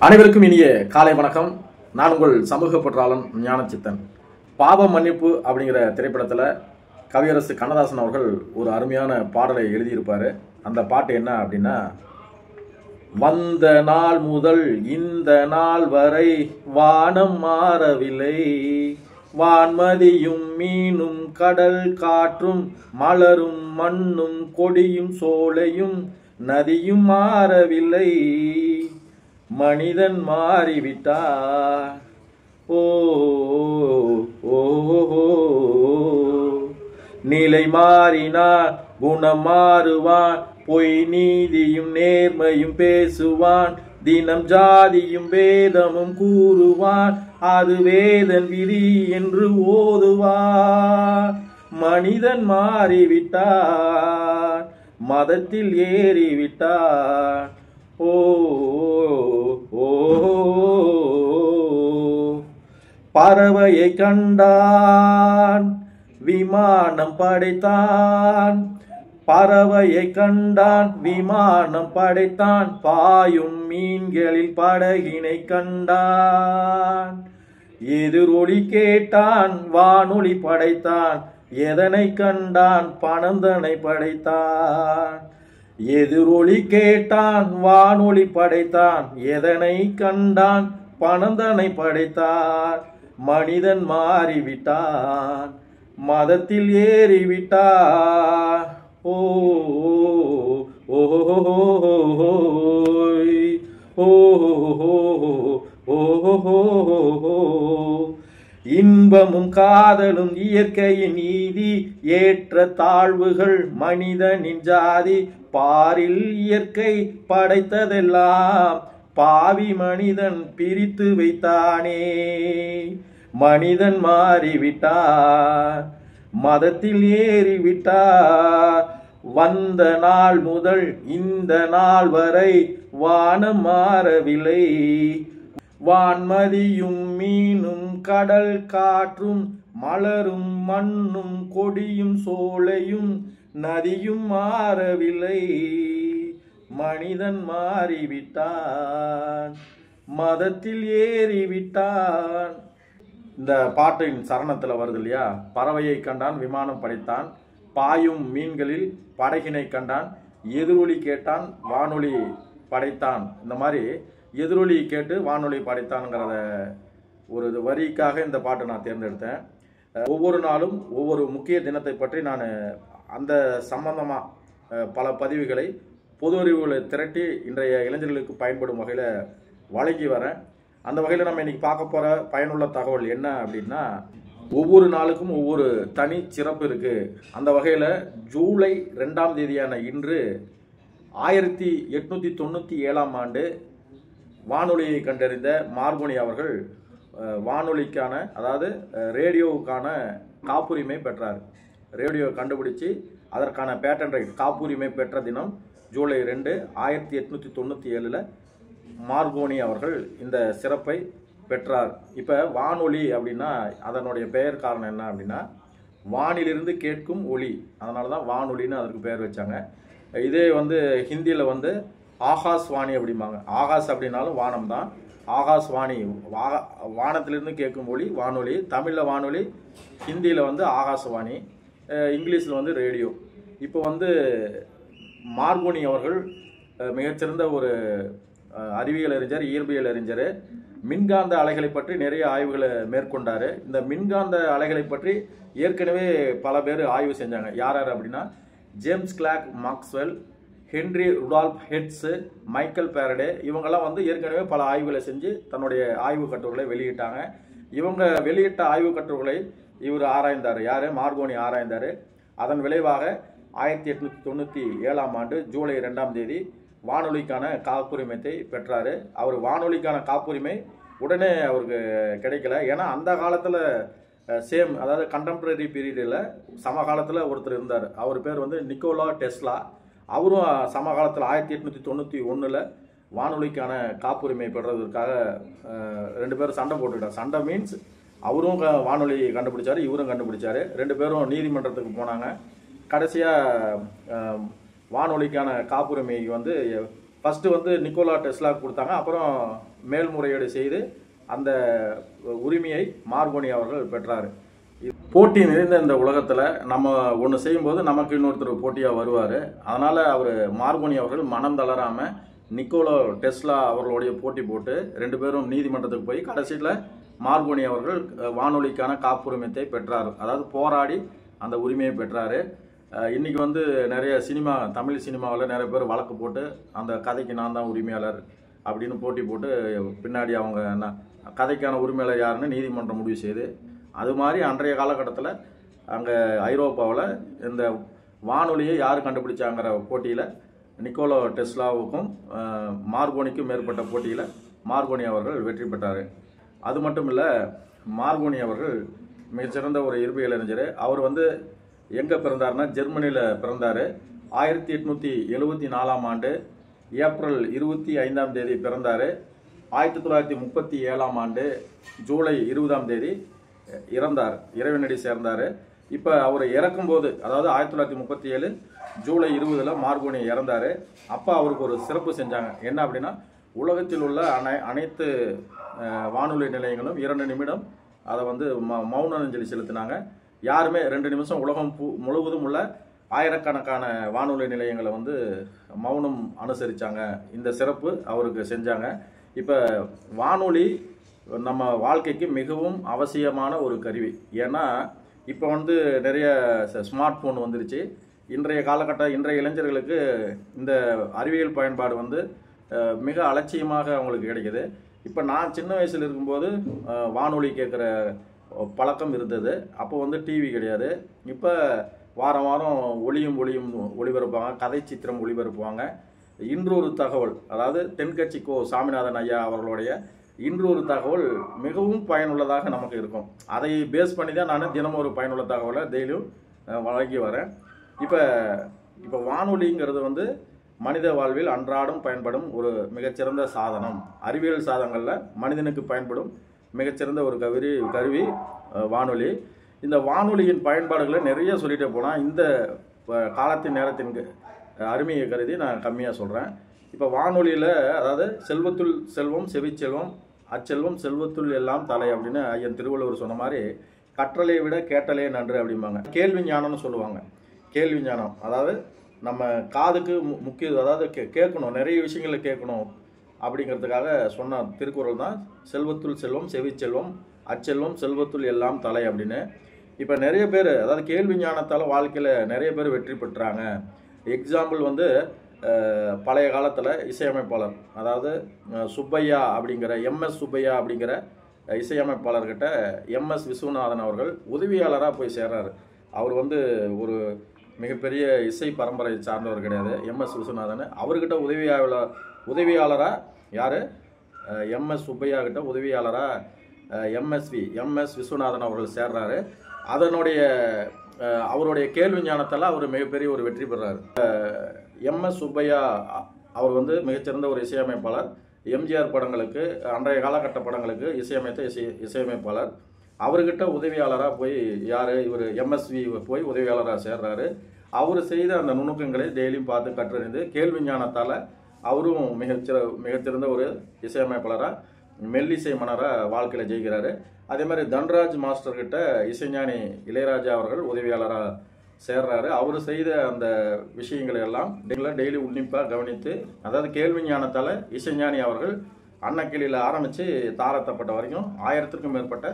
அனைவருக்கும் இனிய காலை வணக்கம். நான் உங்கள் சமூக பற்றாளன் ஞானச்சித்தன். பாவ மன்னிப்பு அப்படிங்கிற திரைப்படத்தில் கவியரசு கண்ணதாசன் அவர்கள் ஒரு அருமையான பாடலை எழுதியிருப்பார். அந்த பாட்டு என்ன அப்படின்னா, வந்த நாள் முதல் இந்த நாள் வரை வானம் மாறவில்லை, வான்மதியும் மீனும் கடல் காற்றும் மலரும் மண்ணும் கொடியும் சோலையும் நதியும் மாறவில்லை, மனிதன் மாறிவிட்டார். ஓ ஓ நிலை மாறினார் குணம் மாறுவான், பொய் நீதியும் நேர்மையும் பேசுவான், தினம் ஜாதியும் வேதமும் கூறுவான், அது வேதன் விதி என்று ஓதுவான். மனிதன் மாறிவிட்டார், மதத்தில் ஏறிவிட்டார். ஓ ஓ பறவையை கண்டான் விமானம் படைத்தான், பறவையை கண்டான் விமானம் படைத்தான், பாயும் மீன்களில் படகினை கண்டான். எதிரொலி கேட்டான் வானொலி படைத்தான், எதனை கண்டான் பணந்தனை படைத்தான். எதிரொலி கேட்டான் வானொலி படைத்தான், எதனை கண்டான் பணந்தனை படைத்தான். மனிதன் மாறிவிட்டான், மதத்தில் ஏறிவிட்டான். ஓ ஓ ஓ இன்பமும் காதலும் இயற்கையின் நீதி, ஏற்ற தாழ்வுகள் மனிதனின் ஜாதி, பாரில் இயற்கை படைத்ததெல்லாம் பாவி மனிதன் பிரித்து வைத்தானே. மனிதன் மாறிவிட்டார், மதத்தில் ஏறிவிட்டார். வந்த நாள் முதல் இந்த நாள் வரை வானம் மாறவில்லை, வான்மதியும் மீனும் கடல் காற்றும் மலரும் மண்ணும் கொடியும் சோலையும் நதியும் மாறவில்லை, மனிதன் மாறிவிட்டான், மதத்தில் ஏறிவிட்டான். இந்த பாட்டின் சரணத்தில் வருது இல்லையா, பறவையை கண்டான் விமானம் படைத்தான், பாயும் மீன்களில் படகினை கண்டான், எதிரொலி கேட்டான் வானொலி படைத்தான். இந்த மாதிரி எதிரொலி கேட்டு வானொலி படைத்தான்ங்கிறத ஒரு வரிக்காக இந்த பாட்டை நான் தேர்ந்தெடுத்தேன். ஒவ்வொரு நாளும் ஒவ்வொரு முக்கிய தினத்தை பற்றி நான் அந்த சம்பந்தமாக பல பதிவுகளை பொது அறிவுகளை திரட்டி இன்றைய இளைஞர்களுக்கு பயன்படும் வகையில் வழங்கி வரேன். அந்த வகையில் நம்ம இன்னைக்கு பார்க்க போகிற பயனுள்ள தகவல் என்ன அப்படின்னா, ஒவ்வொரு நாளுக்கும் ஒவ்வொரு தனி சிறப்பு இருக்குது. அந்த வகையில் ஜூலை 2ஆம் தேதியான இன்று 1897ஆம் ஆண்டு வானொலியை கண்டறிந்த மார்கோனி அவர்கள் வானொலிக்கான, அதாவது ரேடியோவுக்கான காப்புரிமை பெற்றார். ரேடியோ கண்டுபிடிச்சு அதற்கான பேட்டன் ரைட் காப்புரிமை பெற்ற தினம் ஜூலை 2, 1897 மார்கோனி அவர்கள் இந்த சிறப்பை பெற்றார். இப்போ வானொலி அப்படின்னா அதனுடைய பெயர் காரணம் என்ன அப்படின்னா, வானிலிருந்து கேட்கும் ஒளி, அதனால தான் வானொலின்னு அதற்கு பெயர் வச்சாங்க. இதே ஹிந்தியில் ஆகாஷ் வாணி அப்படிம்பாங்க. ஆகாஷ் அப்படின்னாலும் வானம் தான். ஆகாஷ் வாணி வானத்திலிருந்து கேட்கும் ஒளி வானொலி. தமிழில் வானொலி, ஹிந்தியில் ஆகாஷ் வாணி, இங்கிலீஷில் ரேடியோ. இப்போ மார்கோனி அவர்கள் மிகச்சிறந்த ஒரு அறிவியல் அறிஞர், இயற்பியல் அறிஞர். மின்காந்த அலைகளை பற்றி நிறைய ஆய்வுகளை மேற்கொண்டார். இந்த மின்காந்த அலைகளை பற்றி ஏற்கனவே பல பேர் ஆய்வு செஞ்சாங்க. யார் யார் அப்படின்னா, James Clark Maxwell, Henry Rudolph heads, Michael Faraday, இவங்கெல்லாம் ஏற்கனவே பல ஆய்வுகளை செஞ்சு தன்னுடைய ஆய்வு கட்டுரைகளை வெளியிட்டாங்க. இவங்க வெளியிட்ட ஆய்வு கட்டுரைகளை இவர் ஆராய்ந்தார். யார்? மார்கோனி ஆராய்ந்தார். அதன் விளைவாக 1897ஆம் ஆண்டு ஜூலை 2ஆம் தேதி வானொலிக்கான காப்புரிமையை பெற்றார். அவர் வானொலிக்கான காப்புரிமை உடனே அவருக்கு கிடைக்கல. ஏன்னா அந்த காலத்தில் அதாவது கண்டெம்பரரி பீரியடில் சமகாலத்தில் ஒருத்தர் இருந்தார். அவர் பேர் நிக்கோலா டெஸ்லா. அவரும் சமகாலத்தில் 1891 வானொலிக்கான காப்புரிமை பெறுறதுக்காக 2 பேரும் சண்டை போட்டுக்கிட்டார். சண்டை மீன்ஸ் அவரும் வானொலி கண்டுபிடிச்சாரு, இவரும் கண்டுபிடிச்சாரு. 2 பேரும் நீதிமன்றத்துக்கு போனாங்க. கடைசியாக வானொலிக்கான காப்புரிமை ஃபர்ஸ்ட் நிக்கோலா டெஸ்லா கொடுத்தாங்க. அப்புறம் மேல்முறையீடு செய்து அந்த உரிமையை மார்கோனி அவர்கள் பெற்றார். போட்டி நிறைந்த இந்த உலகத்தில் நம்ம ஒன்று செய்யும்போது நமக்கு இன்னொருத்தர் போட்டியாக வருவார். அதனால் அவர் மார்கோனி அவர்கள் மனம் தளராமல் நிக்கோலா டெஸ்லா அவர்களுடைய போட்டி போட்டு 2 பேரும் நீதிமன்றத்துக்கு போய் கடைசியில் மார்கோனி அவர்கள் வானொலிக்கான காப்புரிமையை பெற்றார். அதாவது போராடி அந்த உரிமையை பெற்றார். இன்றைக்கி வந்து நிறைய தமிழ் சினிமாவில் நிறைய பேர் வழக்கு போட்டு அந்த கதைக்கு நான் தான் உரிமையாளர் அப்படின்னு போட்டி போட்டு பின்னாடி அவங்க கதைக்கான உரிமையாளர் யாருன்னு நீதிமன்றம் முடிவு செய்து, அது மாதிரி அன்றைய காலகட்டத்தில் அங்கே ஐரோப்பாவில் இந்த வானொலியை யார் கண்டுபிடிச்சாங்கிற போட்டியில் நிக்கோலா டெஸ்லாவுக்கும் மார்கோனிக்கும் மேற்பட்ட போட்டியில் மார்கோனி அவர்கள் வெற்றி பெற்றார். அது மட்டும் இல்லை, மார்கோனி அவர்கள் மிகச்சிறந்த ஒரு இயற்பியல் அறிஞர். அவர் வந்து எங்கே பிறந்தார்னா ஜெர்மனியில் பிறந்தார். 1874ஆம் ஆண்டு ஏப்ரல் 25ஆம் தேதி பிறந்தார். 1937ஆம் ஆண்டு ஜூலை 20ஆம் தேதி இறந்தார், இறைவனடி சேர்ந்தார். இப்போ அவர் இறக்கும்போது, அதாவது 1937 ஜூலை 20 மார்கோனி இறந்தார். அப்போ அவருக்கு ஒரு சிறப்பு செஞ்சாங்க. என்ன அப்படின்னா, உலகத்தில் உள்ள அனைத்து வானொலி நிலையங்களும் 2 நிமிடம் அதை வந்து மௌன அஞ்சலி செலுத்தினாங்க. யாருமே 2 நிமிஷம் உலகம் முழுவதும் உள்ள ஆயிரக்கணக்கான வானொலி நிலையங்களை வந்து மௌனம் அனுசரித்தாங்க. இந்த சிறப்பு அவருக்கு செஞ்சாங்க. இப்போ வானொலி நம்ம வாழ்க்கைக்கு மிகவும் அவசியமான ஒரு கருவி. ஏன்னா இப்போ வந்து நிறைய ஸ்மார்ட் ஃபோன் வந்துருச்சு. இன்றைய இளைஞர்களுக்கு இந்த அறிவியல் பயன்பாடு வந்து மிக அலட்சியமாக அவங்களுக்கு கிடைக்குது. இப்போ நான் சின்ன வயசில் இருக்கும்போது வானொலி கேட்குற பழக்கம் இருந்தது. அப்போ வந்து டிவி கிடையாது. இப்போ வாரம் வாரம் ஒளியும் ஒளிபரப்புவாங்க, கதை சித்திரம் ஒளிபரப்புவாங்க. இன்றொரு தகவல், அதாவது தென்கட்சி கோ சாமிநாதன் ஐயா அவர்களுடைய இன்றொரு தகவல் மிகவும் பயனுள்ளதாக நமக்கு இருக்கும். அதை பேஸ் பண்ணி தான் நான் தினமும் ஒரு பயனுள்ள தகவலை டெய்லியும் வழங்கி வரேன். இப்போ வானொலிங்கிறது வந்து மனித வாழ்வில் அன்றாடம் பயன்படும் ஒரு மிகச்சிறந்த சாதனம். அறிவியல் சாதனங்களில் மனிதனுக்கு பயன்படும் மிகச்சிறந்த ஒரு கருவி வானொலி. இந்த வானொலியின் பயன்பாடுகளை நிறைய சொல்லிட்டே போனால் இந்த காலத்தின் நேரத்தின் அருமையை கருதி நான் கம்மியாக சொல்கிறேன். இப்போ வானொலியில், அதாவது செல்வத்துள் செல்வம் செவிச்செல்வம் அச்செல்வம் செல்வத்துள் எல்லாம் தலை அப்படின்னு ஐயன் திருவள்ளுவர் சொன்ன மாதிரி, கற்றலை விட கேட்டலே நன்று அப்படிம்பாங்க. கேள்வி ஞானம்னு சொல்லுவாங்க. கேள்வி ஞானம் அதாவது நம்ம காதுக்கு முக்கிய, அதாவது கேட்கணும், நிறைய விஷயங்களை கேட்கணும் அப்படிங்கிறதுக்காக சொன்ன திருக்குறள் தான் செல்வத்துள் செல்வம் செவிச்செல்வம் அச்செல்வம் செல்வத்துள் எல்லாம் தலை அப்படின்னு. இப்போ நிறைய பேர், அதாவது கேள்வி ஞானத்தால் வாழ்க்கையில் நிறைய பேர் வெற்றி பெற்றாங்க. எக்ஸாம்பிள் வந்து பழைய காலத்தில் இசையமைப்பாளர், அதாவது சுப்பையா அப்படிங்கிற எம்எஸ் சுப்பையா அப்படிங்கிற இசையமைப்பாளர்கிட்ட எம்எஸ் விஸ்வநாதன் அவர்கள் உதவியாளராக போய் சேர்றாரு. அவர் வந்து ஒரு மிகப்பெரிய இசை பரம்பரை சார்ந்தவர் கிடையாது எம்எஸ் விஸ்வநாதன். அவர்கிட்ட உதவியாளராக யார், எம்எஸ் சுப்பையா கிட்ட உதவியாளராக எம்எஸ் விஸ்வநாதன் அவர்கள் சேர்றாரு. அவருடைய கேள்வி ஞானத்தால் அவர் மிகப்பெரிய ஒரு வெற்றி பெறாரு. எம்எஸ் சுப்பையா அவர் வந்து மிகச்சிறந்த ஒரு இசையமைப்பாளர். எம்ஜிஆர் படங்களுக்கு, அன்றைய காலகட்ட படங்களுக்கு இசையமைத்த இசையமைப்பாளர். அவர்கிட்ட உதவியாளராக போய் இவர் எம்எஸ்வி போய் உதவியாளராக சேர்றாரு. அவர் செய்த அந்த நுணுக்கங்களை டெய்லியும் பார்த்து கற்றறிந்து கேள்வி ஞானத்தால் அவரும் மிகச்சிறந்த ஒரு இசையமைப்பாளராக, மெல்லிசை மன்னராக வாழ்க்கையில் ஜெயிக்கிறாரு. அதே மாதிரி தன்ராஜ் மாஸ்டர்கிட்ட இசைஞானி இளையராஜா அவர்கள் உதவியாளராக சேர்றாரு. அவர் செய்த அந்த விஷயங்களை எல்லாம் டெய்லி உன்னிப்பாக கவனித்து, அதாவது கேள்வி ஞானத்தால் இசைஞானி அவர்கள் அன்னக்கிளியில் ஆரம்பித்து தாரத்தப்பட்ட வரைக்கும் 1000க்கும் மேற்பட்ட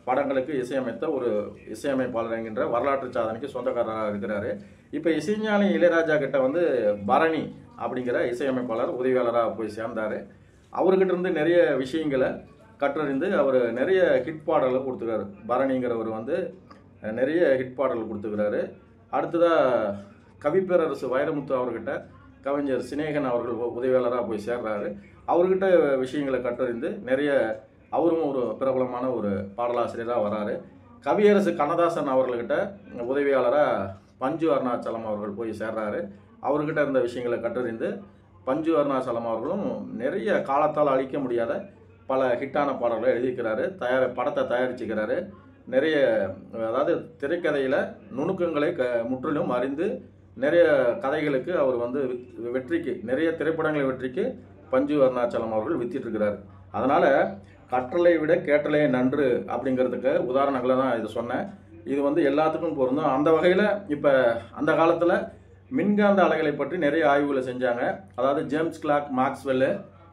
படங்களுக்கு இசையமைத்த ஒரு இசையமைப்பாளர் என்கின்ற வரலாற்று சாதனைக்கு சொந்தக்காரராக இருக்கிறாரு. இப்போ இசைஞானி இளையராஜா கிட்ட வந்து பரணி அப்படிங்கிற இசையமைப்பாளர் உதவியாளராக போய் சேர்ந்தார். அவர்கிட்ட இருந்து நிறைய விஷயங்களை கற்றறிந்து அவர் நிறைய ஹிட் பாடல்களை கொடுத்துக்கிறாரு. பரணிங்கிறவர் வந்து நிறைய ஹிட் பாடல்கள் கொடுத்துக்கிறாரு. அடுத்ததாக கவிப்பேரரசு வைரமுத்து அவர்கிட்ட கவிஞர் சினேகன் அவர்கள் உதவியாளராக போய் சேர்றாரு. அவர்கிட்ட விஷயங்களை கற்றறிந்து நிறைய, அவரும் ஒரு பிரபலமான ஒரு பாடலாசிரியராக வராரு. கவியரசு கண்ணதாசன் அவர்கள்கிட்ட உதவியாளராக பஞ்சு அருணாச்சலம் அவர்கள் போய் சேர்றாரு. அவர்கிட்ட இருந்த விஷயங்களை கற்றறிந்து பஞ்சு அருணாச்சலம் அவர்களும் நிறைய காலத்தால் அழிக்க முடியாத பல ஹிட்டான பாடல்களை எழுதிக்கிறாரு. படத்தை தயாரிச்சுக்கிறாரு. நிறைய, அதாவது திரைக்கதையில் நுணுக்கங்களை முற்றிலும் அறிந்து நிறைய கதைகளுக்கு அவர் வந்து வெற்றிக்கு, நிறைய திரைப்படங்களை வெற்றிக்கு பஞ்சு அருணாச்சலம் அவர்கள் வித்திட்டு இருக்கிறார். அதனால் கற்றலை விட கேட்டலே நன்று அப்படிங்கிறதுக்கு உதாரணங்களை தான் இது சொன்னேன். இது வந்து எல்லாத்துக்கும் பொருந்தும். அந்த வகையில் இப்போ அந்த காலத்தில் மின்காந்த அலைகளை பற்றி நிறைய ஆய்வுகளை செஞ்சாங்க. அதாவது James Clark Maxwell,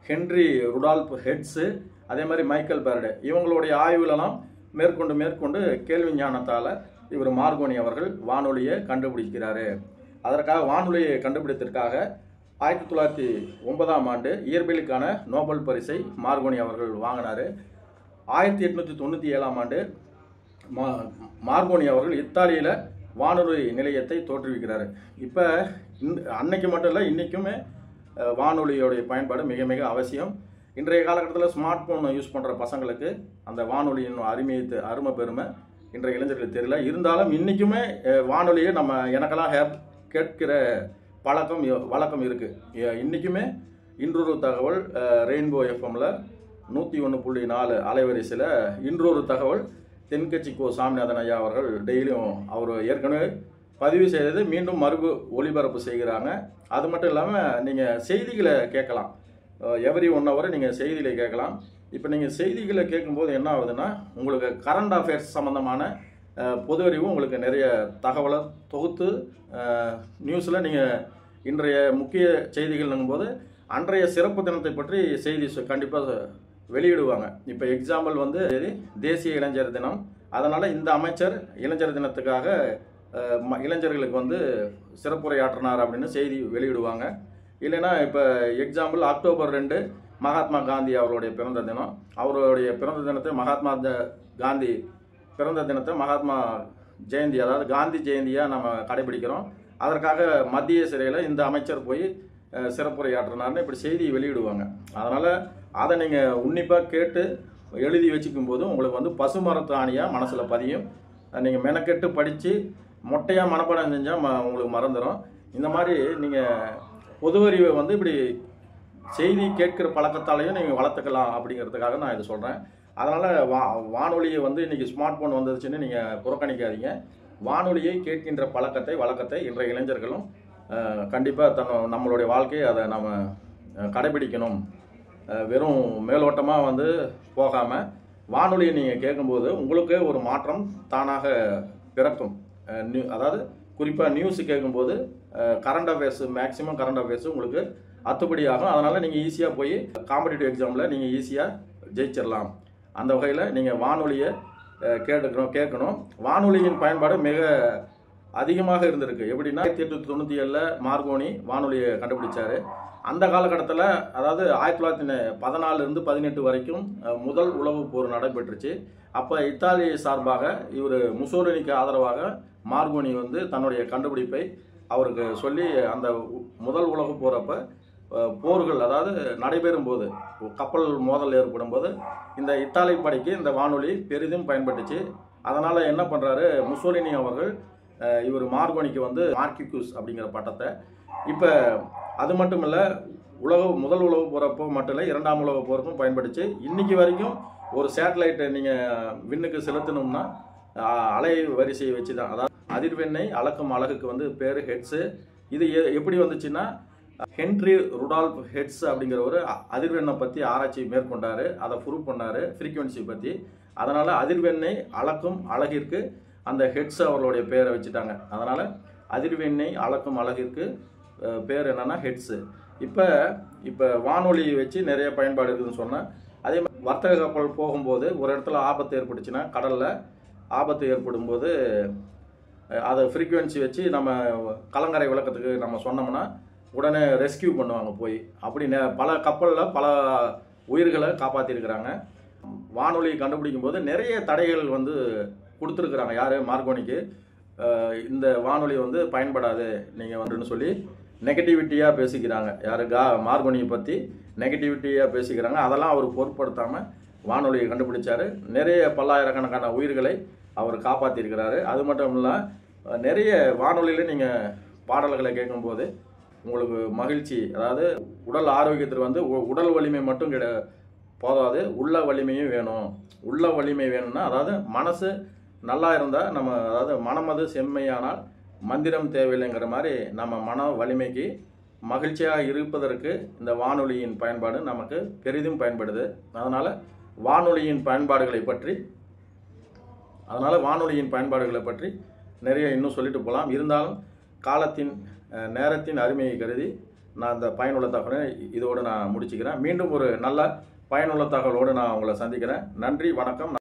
Henry Rudolph heads, அதே மாதிரி மைக்கேல் பேரடே இவங்களுடைய ஆய்வுகளெல்லாம் மேற்கொண்டு கேள்வி ஞானத்தால் இவர் மார்கோனி அவர்கள் வானொலியை கண்டுபிடிக்கிறாரு. அதற்காக வானொலியை கண்டுபிடித்ததற்காக 1909ஆம் ஆண்டு இயற்பியலுக்கான நோபல் பரிசை மார்கோனி அவர்கள் வாங்கினார். 1897ஆம் ஆண்டு மார்கோனி அவர்கள் இத்தாலியில் வானொலி நிலையத்தை தோற்றுவிக்கிறாரு. இப்போ அன்னைக்கு மட்டும் இல்லை, இன்றைக்குமே வானொலியோடைய பயன்பாடு மிக மிக அவசியம். இன்றைய காலகட்டத்தில் ஸ்மார்ட் ஃபோன் யூஸ் பண்ணுற பசங்களுக்கு அந்த வானொலியின் அருமை பெருமை இன்றைய இளைஞர்களுக்கு தெரியல. இருந்தாலும் இன்றைக்குமே வானொலியை எனக்கெல்லாம் கேட்கிற வழக்கம் இருக்குது. இன்றைக்குமே இன்றொரு தகவல் ரெயின்போ எஃப்எம்மில் 101.4 அலைவரிசையில் இன்றொரு தகவல் தென்கட்சி கோ சாமிநாதன் ஐயா அவர்கள் டெய்லியும் அவர் ஏற்கனவே பதிவு செய்தது மீண்டும் ஒளிபரப்பு செய்கிறாங்க. அது மட்டும் இல்லாமல் நீங்கள் செய்திகளை கேட்கலாம். எவ்ரி 1 hour நீங்கள் செய்திகளை கேட்கலாம். இப்போ நீங்கள் செய்திகளை கேட்கும்போது என்ன ஆகுதுன்னா, உங்களுக்கு கரண்ட் அஃபேர்ஸ் சம்மந்தமான பொது அறிவும் உங்களுக்கு நிறைய தகவலை தொகுத்து நியூஸில் நீங்கள் இன்றைய முக்கிய செய்திகள்னும் போது அன்றைய சிறப்பு தினத்தை பற்றி செய்தி கண்டிப்பாக வெளியிடுவாங்க. இப்போ எக்ஸாம்பிள் வந்து தேசிய இளைஞர் தினம், அதனால் இந்த அமைச்சர் இளைஞர் தினத்துக்காக இளைஞர்களுக்கு வந்து சிறப்புரையாற்றினார் அப்படின்னு செய்தி வெளியிடுவாங்க. இல்லைன்னா இப்போ எக்ஸாம்பிள் அக்டோபர் 2 மகாத்மா காந்தி அவருடைய பிறந்த தினம். அவருடைய பிறந்த தினத்தை காந்தி பிறந்த தினத்தை மகாத்மா ஜெயந்தி, அதாவது காந்தி ஜெயந்தியாக நம்ம கடைபிடிக்கிறோம். அதற்காக மத்திய சிறையில் இந்த அமைச்சர் போய் சிறப்புரையாற்றினார்னு இப்படி செய்தி வெளியிடுவாங்க. அதனால் அதை நீங்கள் உன்னிப்பாக கேட்டு எழுதி வச்சுக்கும் போதும் உங்களுக்கு வந்து பசுமரத்தாணியாக மனசில் பதியும். நீங்கள் மெனக்கெட்டு படித்து மொட்டையாக மனப்பாடம் செஞ்சால் உங்களுக்கு மறந்துடும். இந்த மாதிரி நீங்கள் பொது அறிவை வந்து இப்படி செய்தி கேட்கிற பழக்கத்தாலையும் நீங்கள் வளர்த்துக்கலாம் அப்படிங்கிறதுக்காக நான் இதை சொல்கிறேன். அதனால் வானொலியை வந்து இன்றைக்கி ஸ்மார்ட் ஃபோன் வந்துருச்சுன்னு நீங்கள் புறக்கணிக்காதீங்க. வானொலியை கேட்கின்ற வழக்கத்தை இன்றைய இளைஞர்களும் கண்டிப்பாக நம்மளுடைய வாழ்க்கையை அதை நம்ம கடைபிடிக்கணும். வெறும் மேலோட்டமாக வந்து போகாமல் வானொலியை நீங்கள் கேட்கும்போது உங்களுக்கு ஒரு மாற்றம் தானாக பிறக்கும். அதாவது குறிப்பாக நியூஸு கேட்கும்போது current affairs, maximum current affairs உங்களுக்கு அத்துப்படி ஆகும். அதனால் நீங்கள் ஈஸியாக போய் காம்படிட்டிவ் எக்ஸாமில் நீங்கள் ஈஸியாக ஜெயிச்சிடலாம். அந்த வகையில் நீங்கள் வானொலியை கேட்கணும். வானொலியின் பயன்பாடு மிக அதிகமாக இருந்திருக்கு. எப்படின்னா 1897 மார்கோனி வானொலியை கண்டுபிடிச்சார். அந்த காலகட்டத்தில், அதாவது 1914 18 வரைக்கும் முதல் உலகப் போர் நடைபெற்றுச்சு. அப்போ இத்தாலி சார்பாக இவர் முசோலினிக்கு ஆதரவாக மார்கோனி வந்து தன்னுடைய கண்டுபிடிப்பை அவருக்கு சொல்லி அந்த முதல் உலகப் போகிறப்ப போர்கள், அதாவது நடைபெறும் போது கப்பல் மோதல் ஏற்படும் போது இந்த இத்தாலி படைக்கு இந்த வானொலி பெரிதும் பயன்பட்டுச்சு. அதனால் என்ன பண்ணுறாரு முசோலினி அவர்கள், இவர் மார்கோனிக்கு வந்து மார்க்கியூஸ் அப்படிங்கிற பட்டத்தை, இப்போ அது மட்டும் இல்லை, முதல் உலக போகிறப்போ மட்டும் இல்லை, 2ஆம் உலக போருக்கும் பயன்படுச்சு. இன்றைக்கி வரைக்கும் ஒரு சேட்டலைட்டை நீங்கள் விண்ணுக்கு செலுத்தணும்னா அலை வரிசையை வச்சு தான், அதாவது அதிர்வெண்ணை அளக்கும் அலகுக்கு வந்து பேர் ஹெட்ஸு. இது எப்படி வந்துச்சுன்னா, ஹென்றி ருடால்ஃப் ஹெட்ஸ் அப்படிங்கிற ஒரு அதிர்வெண்ணை பற்றி ஆராய்ச்சி மேற்கொண்டார். அதை ப்ரூவ் பண்ணார், ஃப்ரீக்குவன்சி பற்றி. அதனால் அதிர்வெண்ணை அளக்கும் அலகிற்கு அந்த ஹெட்ஸ் அவர்களுடைய பேரை வச்சுட்டாங்க. அதனால் அதிர்வெண்ணை அளக்கும் அலகிற்கு பேர் என்னென்னா ஹெட்ஸு. இப்போ வானொலி வச்சு நிறைய பயன்பாடு இருக்குதுன்னு சொன்னேன். அதே மாதிரி வர்த்தக கப்பல் போகும்போது ஒரு இடத்துல ஆபத்து ஏற்பட்டுச்சுன்னா, கடலில் ஆபத்து ஏற்படும் போது அதை ஃப்ரீக்குவன்சி வச்சு நம்ம கலங்கரை விளக்கத்துக்கு நம்ம சொன்னோம்னா உடனே ரெஸ்கியூ பண்ணுவாங்க போய். அப்படி பல கப்பலில் பல உயிர்களை காப்பாற்றிருக்கிறாங்க. வானொலி கண்டுபிடிக்கும் போது நிறைய தடைகள் வந்து கொடுத்துருக்குறாங்க. யார்? மார்கோனிக்கு. இந்த வானொலி வந்து பயன்படாது நீங்கள் வந்துன்னு சொல்லி நெகட்டிவிட்டியாக பேசிக்கிறாங்க. யார்? மார்கோனியை பற்றி நெகட்டிவிட்டியாக பேசிக்கிறாங்க. அதெல்லாம் அவர் பொருட்படுத்தாமல் வானொலியை கண்டுபிடிச்சார். நிறைய பல்லாயிரக்கணக்கான உயிர்களை அவர் காப்பாற்றிருக்கிறாரு. அது மட்டும் இல்லை, நிறைய வானொலியில் நீங்கள் பாடல்களை கேட்கும்போது உங்களுக்கு மகிழ்ச்சி, அதாவது உடல் ஆரோக்கியத்தில் வந்து உடல் வலிமை மட்டும் போதாது, உள்ள வலிமையும் வேணும். உள்ள வலிமை வேணும்னா, அதாவது மனசு நல்லா இருந்தால் நம்ம, அதாவது மனமது செம்மையானால் மந்திரம் தேவையில்லைங்கிற மாதிரி நம்ம மன வலிமைக்கு மகிழ்ச்சியாக இருப்பதற்கு இந்த வானொலியின் பயன்பாடு நமக்கு பெரிதும் பயன்படுது. அதனால் வானொலியின் பயன்பாடுகளை பற்றி நிறைய இன்னும் சொல்லிட்டு போகலாம். இருந்தாலும் நேரத்தின் அருமையை கருதி நான் இந்த பயனுள்ள தகவலை இதோடு நான் முடிச்சுக்கிறேன். மீண்டும் ஒரு நல்ல பயனுள்ள தகவலோடு நான் உங்களை சந்திக்கிறேன். நன்றி, வணக்கம்.